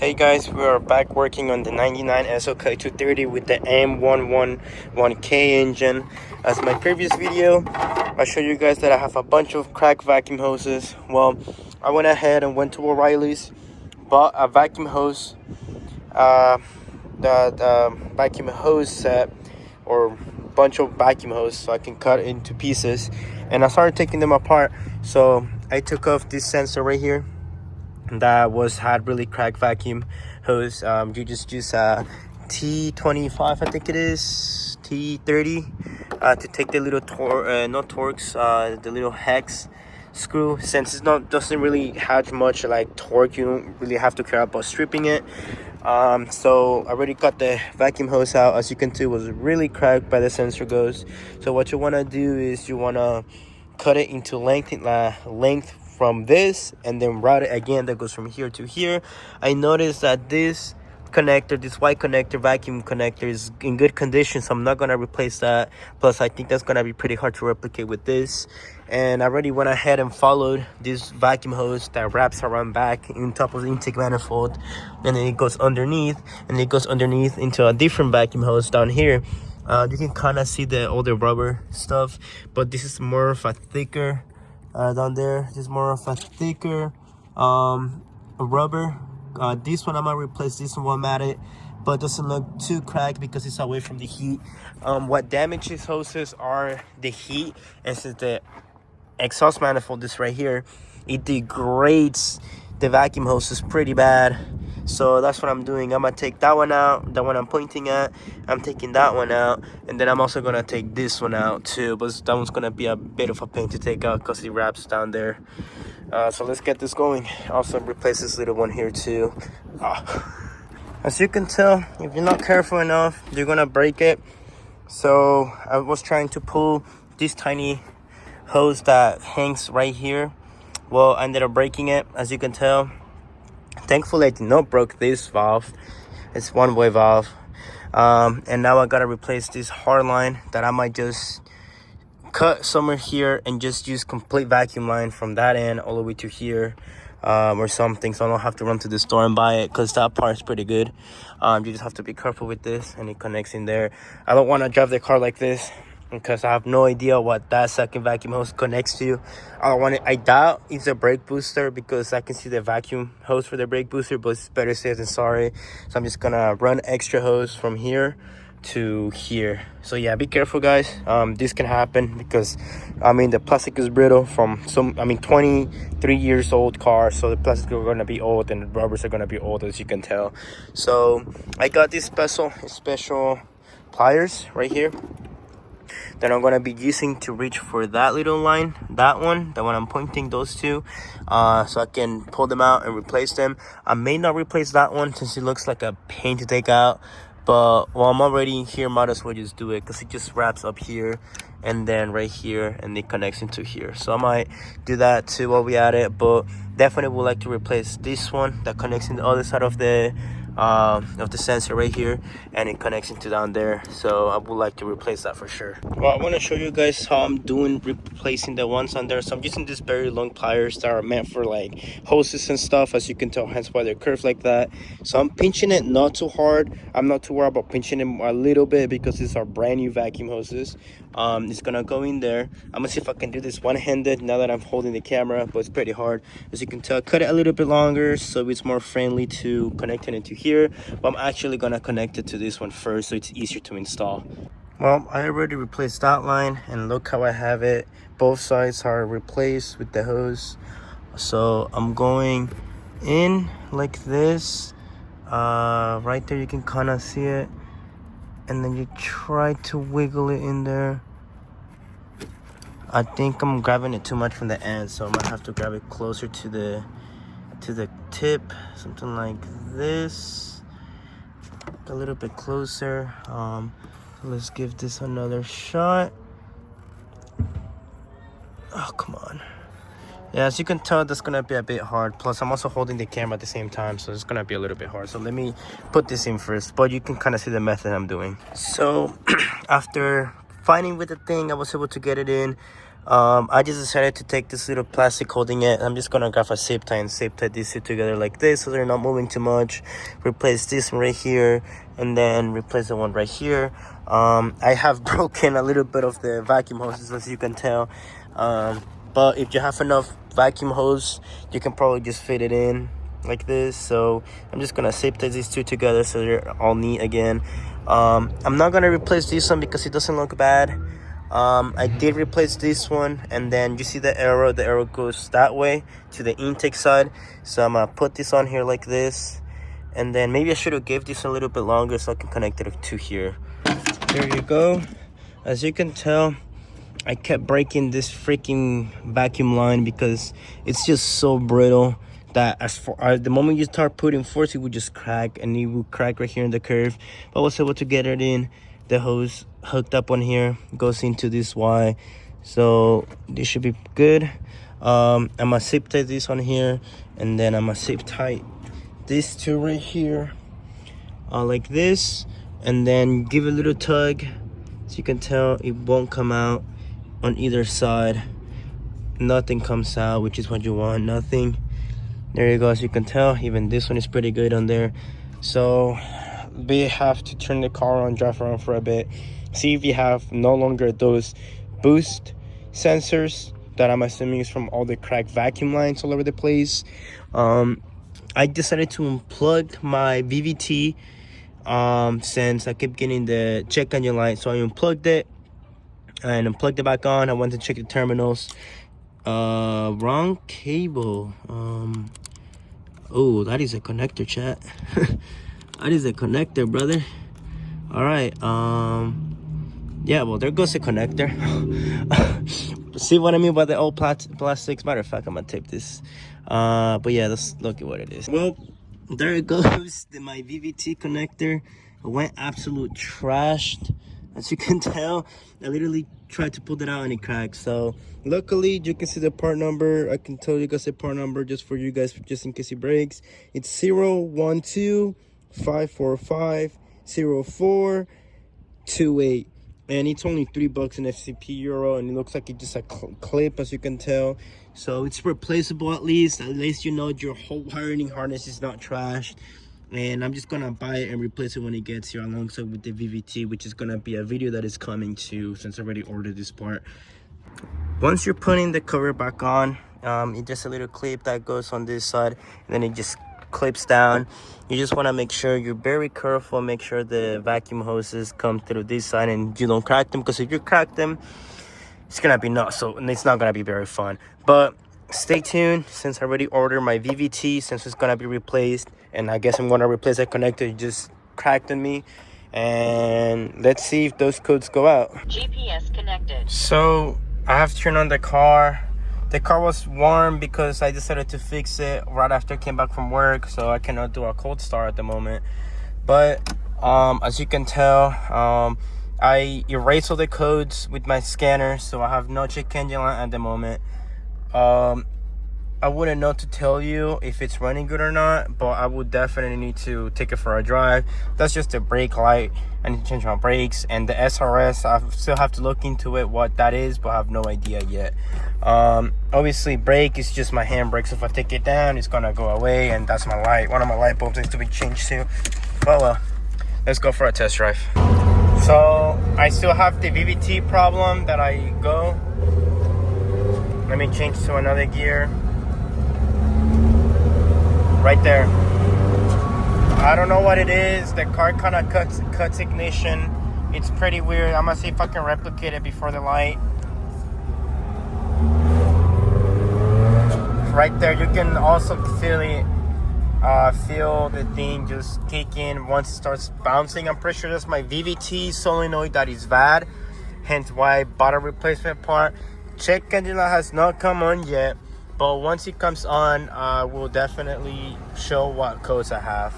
Hey guys, we are back working on the 99 SLK230 with the M111K engine. As my previous video, I showed you guys that I have a bunch of cracked vacuum hoses. Well, I went ahead and went to O'Reilly's, bought a vacuum hose, the vacuum hose set, or bunch of vacuum hose, so I can cut it into pieces. And I started taking them apart. So I took off this sensor right here that had really cracked vacuum hose. You just use a T25, I think it is, T30, to take the little not Torx, the little hex screw. Since it's doesn't really have much like torque, you don't really have to care about stripping it. So I already got the vacuum hose out. As you can see, it was really cracked by the sensor goes. So what you want to do is you want to cut it into length from this, and then route it again. That goes from here to here. I noticed that this connector, this white connector, vacuum connector, is in good condition, so I'm not gonna replace that. Plus I think that's gonna be pretty hard to replicate with this. And I already went ahead and followed this vacuum hose that wraps around back in top of the intake manifold, and then it goes underneath, and it goes underneath into a different vacuum hose down here. You can kind of see all the rubber stuff, but this is more of a thicker down there. This is more of a thicker rubber. This one I'm gonna replace this one matted, but it doesn't look too cracked because it's away from the heat. What damages hoses are the heat, and since the exhaust manifold is right here, it degrades the vacuum hoses pretty bad. So that's what I'm doing. I'm gonna take that one out, the one I'm pointing at. I'm taking that one out, and then I'm also gonna take this one out too, but that one's gonna be a bit of a pain to take out because it wraps down there. So let's get this going. Also replace this little one here too. As you can tell, if you're not careful enough, you're gonna break it. So I was trying to pull this tiny hose that hangs right here. Well, I ended up breaking it, as you can tell. Thankfully I did not broke this valve. It's one-way valve. And now I gotta replace this hard line that I might just cut somewhere here and just use complete vacuum line from that end all the way to here, or something, so I don't have to run to the store and buy it, because that part is pretty good. You just have to be careful with this, and it connects in there. I don't want to drive the car like this because I have no idea what that second vacuum hose connects to. I doubt it's a brake booster, because I can see the vacuum hose for the brake booster, but it's better safe than sorry. So I'm just gonna run extra hose from here to here. So yeah, be careful guys. This can happen because the plastic is brittle from 23 years old car, so the plastic are gonna be old and the rubbers are gonna be old, as you can tell. So I got these special pliers right here that I'm gonna be using to reach for that little line, the one I'm pointing, those two, so I can pull them out and replace them. I may not replace that one since it looks like a pain to take out, but while I'm already in here, might as well just do it, because it just wraps up here and then right here, and it connects into here. So I might do that too while we at it, but definitely would like to replace this one that connects in the other side of the sensor right here, and it connects into down there. So I would like to replace that for sure. Well, I want to show you guys how I'm doing replacing the ones on there. So I'm using these very long pliers that are meant for like hoses and stuff, as you can tell, hence why they're curved like that. So I'm pinching it not too hard. I'm not too worried about pinching them a little bit, because these are brand new vacuum hoses. It's gonna go in there. I'm gonna see if I can do this one-handed now that I'm holding the camera, but it's pretty hard. As you can tell, cut it a little bit longer so it's more friendly to connecting it to here, but I'm actually gonna connect it to this one first so it's easier to install. Well, I already replaced that line, and look how I have it. Both sides are replaced with the hose. So I'm going in like this. Right there you can kind of see it, and then you try to wiggle it in there. I think I'm grabbing it too much from the end, so I might have to grab it closer to the tip, something like this, a little bit closer. Let's give this another shot. Oh, come on. Yeah, as you can tell, that's gonna be a bit hard. Plus I'm also holding the camera at the same time, so it's gonna be a little bit hard. So let me put this in first, but you can kind of see the method I'm doing. So after fighting with the thing, I was able to get it in. I just decided to take this little plastic holding it. I'm just gonna grab a zip tie and zip tie these two together like this so they're not moving too much. Replace this one right here and then replace the one right here. I have broken a little bit of the vacuum hoses, as you can tell, but if you have enough vacuum hose, you can probably just fit it in like this. So I'm just gonna zip tie these two together so they're all neat again. I'm not gonna replace this one because it doesn't look bad. I did replace this one, and then you see the arrow goes that way to the intake side. So I'm gonna put this on here like this, and then maybe I should have gave this a little bit longer so I can connect it to here. There you go. As you can tell, I kept breaking this freaking vacuum line because it's just so brittle that the moment you start putting force, it would just crack, and it would crack right here in the curve. But I was able to get it in. The hose hooked up on here goes into this Y, so this should be good. I'm gonna zip tie this on here, and then I'm gonna zip tie these two right here like this, and then give a little tug. As you can tell, it won't come out on either side. Nothing comes out, which is what you want. Nothing. There you go. As you can tell, even this one is pretty good on there. So we have to turn the car on, drive around for a bit, see if you have no longer those boost sensors that I'm assuming is from all the cracked vacuum lines all over the place. I decided to unplug my VVT since I kept getting the check engine light. So I unplugged it and unplugged it back on. I went to check the terminals. Wrong cable. Oh, that is a connector, chat. That is a connector, brother. All right. Yeah, well, there goes the connector. See what I mean by the old plastics? Matter of fact, I'm gonna tape this. But yeah, let's look at what it is. Well, there it goes. My VVT connector. It went absolute trashed. As you can tell, I literally tried to pull it out and it cracked. So luckily, you can see the part number. I can tell you guys the part number just for you guys, just in case it breaks. It's 012-545-0428, and it's only $3 in FCP euro, and it looks like it's just a clip, as you can tell. So it's replaceable at least you know your whole wiring harness is not trashed. And I'm just gonna buy it and replace it when it gets here, alongside with the VVT, which is gonna be a video that is coming to, since I already ordered this part. Once you're putting the cover back on, it's just a little clip that goes on this side, and then it just clips down. You just want to make sure you're very careful, make sure the vacuum hoses come through this side and you don't crack them, because if you crack them, it's gonna be and it's not gonna be very fun. But stay tuned, since I already ordered my VVT, since it's gonna be replaced, and I guess I'm gonna replace that connector. It just cracked on me, and let's see if those codes go out. GPS connected. So I have to turn on the car. The car was warm because I decided to fix it right after I came back from work, so I cannot do a cold start at the moment. But as you can tell, I erased all the codes with my scanner, so I have no check engine light at the moment. I wouldn't know to tell you if it's running good or not, but I would definitely need to take it for a drive. That's just the brake light. I need to change my brakes, and the SRS, I still have to look into it what that is, but I have no idea yet. Obviously brake is just my handbrake, so if I take it down, it's gonna go away, and that's my light. One of my light bulbs needs to be changed too. But well, let's go for a test drive. So I still have the VVT problem that I go. Let me change to another gear. Right there. I don't know what it is. The car kind of cuts ignition. It's pretty weird. I'm gonna see if I can replicate it before the light. Right there, you can also feel it. Feel the thing just kick in once it starts bouncing. I'm pretty sure that's my VVT solenoid that is bad, hence why I bought a replacement part. Check engine light has not come on yet, but once it comes on, we'll definitely show what codes I have.